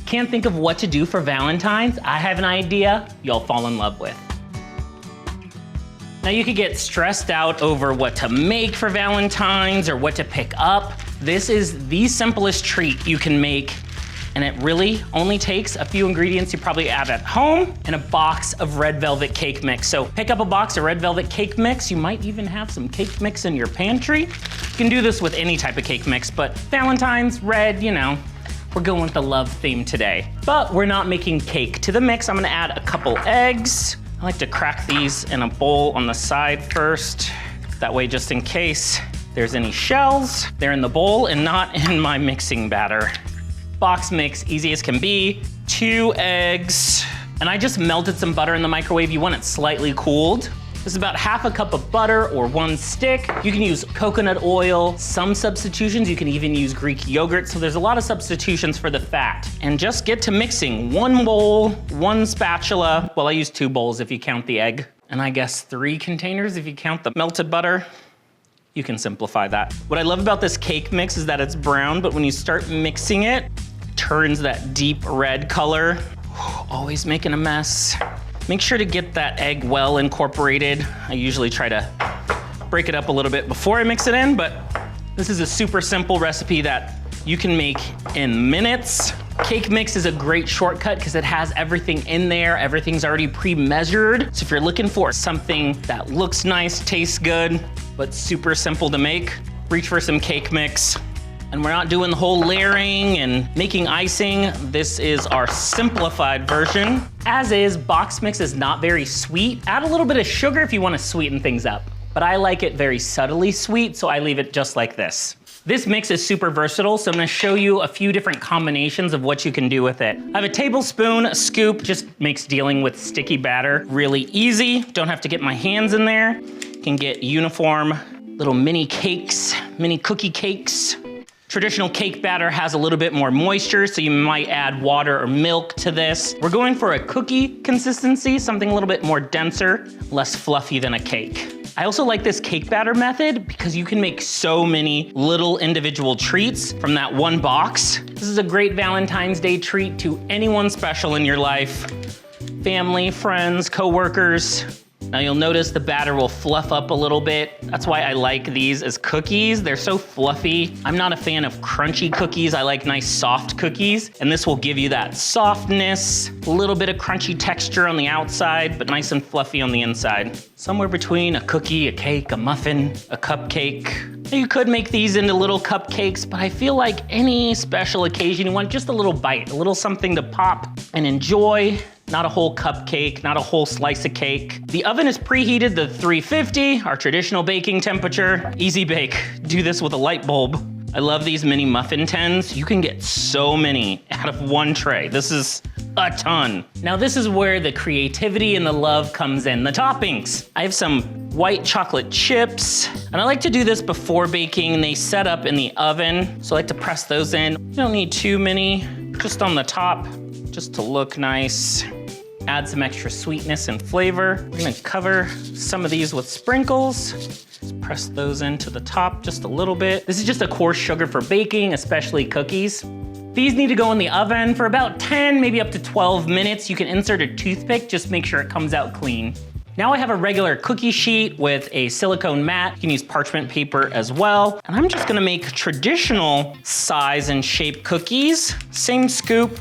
Can't think of what to do for Valentine's? I have an idea you'll fall in love with. Now you could get stressed out over what to make for Valentine's or what to pick up. This is the simplest treat you can make, and it really only takes a few ingredients you probably have at home and a box of red velvet cake mix. So pick up a box of red velvet cake mix. You might even have some cake mix in your pantry. You can do this with any type of cake mix, but Valentine's, red, you know, we're going with the love theme today. But we're not making cake. To the mix, I'm gonna add a couple eggs. I like to crack these in a bowl on the side first. That way, just in case there's any shells, they're in the bowl and not in my mixing batter. Box mix, easy as can be. 2 eggs. And I just melted some butter in the microwave. You want it slightly cooled. This is about half a cup of butter or 1 stick. You can use coconut oil, some substitutions. You can even use Greek yogurt. So there's a lot of substitutions for the fat. And just get to mixing. 1 bowl, 1 spatula. Well, I use 2 bowls if you count the egg. And I guess 3 containers if you count the melted butter. You can simplify that. What I love about this cake mix is that it's brown, but when you start mixing it, it turns that deep red color. Always making a mess. Make sure to get that egg well incorporated. I usually try to break it up a little bit before I mix it in, but this is a super simple recipe that you can make in minutes. Cake mix is a great shortcut because it has everything in there. Everything's already pre-measured. So if you're looking for something that looks nice, tastes good, but super simple to make, reach for some cake mix. And we're not doing the whole layering and making icing. This is our simplified version. As is, box mix is not very sweet. Add a little bit of sugar if you want to sweeten things up. But I like it very subtly sweet, so I leave it just like this. This mix is super versatile, so I'm gonna show you a few different combinations of what you can do with it. I have a tablespoon, a scoop, just makes dealing with sticky batter really easy. Don't have to get my hands in there. You can get uniform little mini cakes, mini cookie cakes. Traditional cake batter has a little bit more moisture, so you might add water or milk to this. We're going for a cookie consistency, something a little bit more denser, less fluffy than a cake. I also like this cake batter method because you can make so many little individual treats from that one box. This is a great Valentine's Day treat to anyone special in your life. Family, friends, coworkers. Now you'll notice the batter will fluff up a little bit. That's why I like these as cookies. They're so fluffy. I'm not a fan of crunchy cookies. I like nice soft cookies. And this will give you that softness, a little bit of crunchy texture on the outside, but nice and fluffy on the inside. Somewhere between a cookie, a cake, a muffin, a cupcake. You could make these into little cupcakes, but I feel like any special occasion, you want just a little bite, a little something to pop and enjoy. Not a whole cupcake, not a whole slice of cake. The oven is preheated to 350, our traditional baking temperature. Easy bake. Do this with a light bulb. I love these mini muffin tins. You can get so many out of one tray. This is a ton. Now this is where the creativity and the love comes in, the toppings. I have some white chocolate chips, and I like to do this before baking. They set up in the oven, so I like to press those in. You don't need too many, just on the top, just to look nice. Add some extra sweetness and flavor. We're gonna cover some of these with sprinkles. Just press those into the top just a little bit. This is just a coarse sugar for baking, especially cookies. These need to go in the oven for about 10, maybe up to 12 minutes. You can insert a toothpick, just make sure it comes out clean. Now I have a regular cookie sheet with a silicone mat. You can use parchment paper as well. And I'm just gonna make traditional size and shape cookies. Same scoop.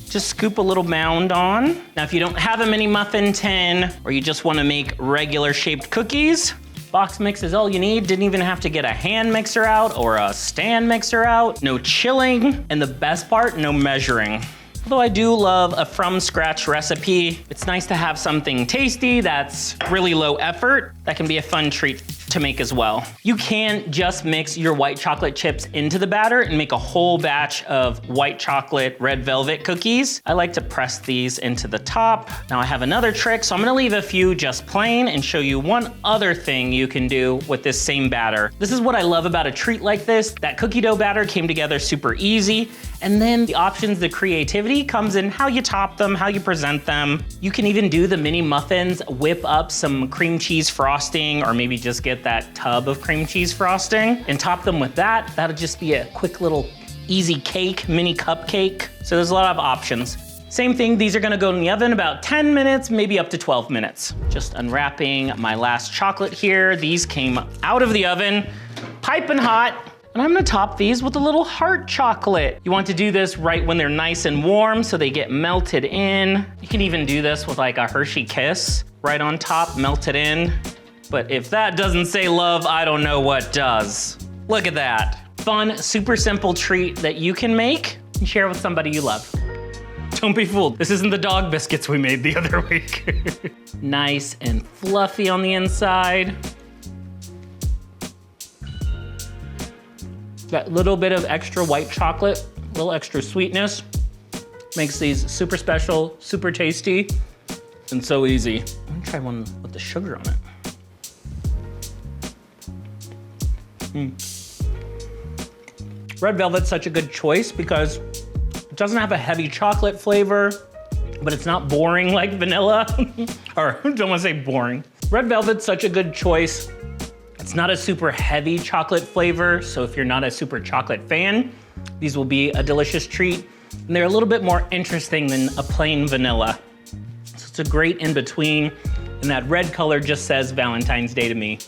Just scoop a little mound on. Now, if you don't have a mini muffin tin or you just wanna make regular shaped cookies, box mix is all you need. Didn't even have to get a hand mixer out or a stand mixer out. No chilling, and the best part, no measuring. Although I do love a from scratch recipe, it's nice to have something tasty that's really low effort. That can be a fun treat to make as well. You can just mix your white chocolate chips into the batter and make a whole batch of white chocolate red velvet cookies. I like to press these into the top. Now I have another trick, so I'm gonna leave a few just plain and show you one other thing you can do with this same batter. This is what I love about a treat like this. That cookie dough batter came together super easy. And then the options, the creativity comes in how you top them, how you present them. You can even do the mini muffins, whip up some cream cheese frosting, or maybe just get that tub of cream cheese frosting and top them with that. That'll just be a quick little easy cake, mini cupcake. So there's a lot of options. Same thing, these are gonna go in the oven about 10 minutes, maybe up to 12 minutes. Just unwrapping my last chocolate here. These came out of the oven, piping hot. And I'm gonna top these with a little heart chocolate. You want to do this right when they're nice and warm so they get melted in. You can even do this with like a Hershey Kiss right on top, melt it in. But if that doesn't say love, I don't know what does. Look at that. Fun, super simple treat that you can make and share with somebody you love. Don't be fooled, this isn't the dog biscuits we made the other week. Nice and fluffy on the inside. That little bit of extra white chocolate, a little extra sweetness, makes these super special, super tasty, and so easy. I'm gonna try one with the sugar on it. Red velvet's such a good choice because it doesn't have a heavy chocolate flavor, but it's not boring like vanilla. Or I don't wanna say boring. Red velvet's such a good choice. It's not a super heavy chocolate flavor, so if you're not a super chocolate fan, these will be a delicious treat. And they're a little bit more interesting than a plain vanilla. So it's a great in-between, and that red color just says Valentine's Day to me.